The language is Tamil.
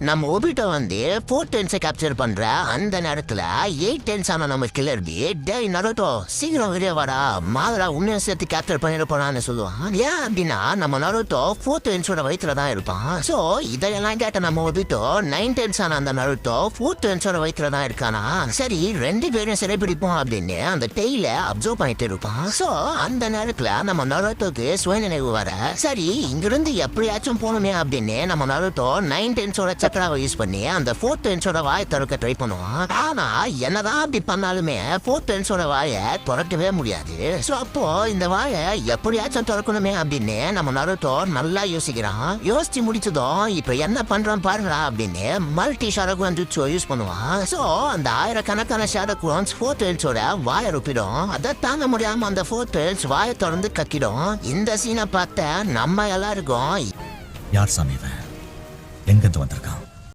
நம்ம ஒபிட்டோ வந்து 4 டென்ஸை கேப்சர் பண்ற அந்த நேரத்துல 8 டென்ஸ் ஆன நம்ம கில்லர் பி டேய் நருட்டோ சீக்கிரம் வெளியே வாடா மாதரா உன்னையும் சேர்த்து கேப்சர் பண்ணிட போறான்னு சொல்லுவான். ஏன் அப்படின்னா நம்ம நருட்டோ 4 டென்ஸோட வயிற்றுல தான் இருப்பான். ஸோ இதையெல்லாம் கேட்ட நம்ம ஒபிட்டோ 9 டென்ஸ் ஆன அந்த நருட்டோ 4 டென்ஸோட வயிற்றுல தான் இருக்கானா, சரி 2 பேரும் சிறைப்பிடிப்போம் அப்படின்னு அந்த டெய்ல அப்சர்வ் பண்ணிட்டு இருப்பான். ஸோ அந்த நேரத்துல நம்ம நருட்டோக்கு சுய நினைவு வர, சரி இங்கிருந்து எப்படியாச்சும் போகணுமே அப்படின்னு நம்ம நருட்டோ 9 டென்ஸோட சக்கராவை யூஸ் பண்ணி அந்த 4 டென்ஸோட வாயை திறக்க ட்ரை பண்ணுவான். ஆனா என்னதான் அப்படி பண்ணாலுமே 4 டென்ஸோட வாயை திறக்கவே முடியாது. ஸோ அப்போ இந்த வாயை எப்படியாச்சும் திறக்கணுமே அப்படின்னு நம்ம நருட்டோ நல்லா யோசிக்கிறான். யோசிச்சு முடிச்சதும் இப்ப என்ன பண்றான் பாருங்களா அப்படின்னு மல்டி ஷாடோகுவான் ஜுட்ஸு யூஸ் பண்ணுவான். ஸோ அந்த ஆயிரக்கணக்கான ஷாடோகுவான்ஸ் 4 டென்ஸோட வாயை ரொப்பிடும். அதை தாங்க முடியாம அந்த 4 டென்ஸ் வாயை திறந்து கக்கிடும். இந்த சீனை பார்த்த நம்ம எல்லாருக்கும் யார் சாமி இவன்? எங்கிருந்து வந்திருக்கான்?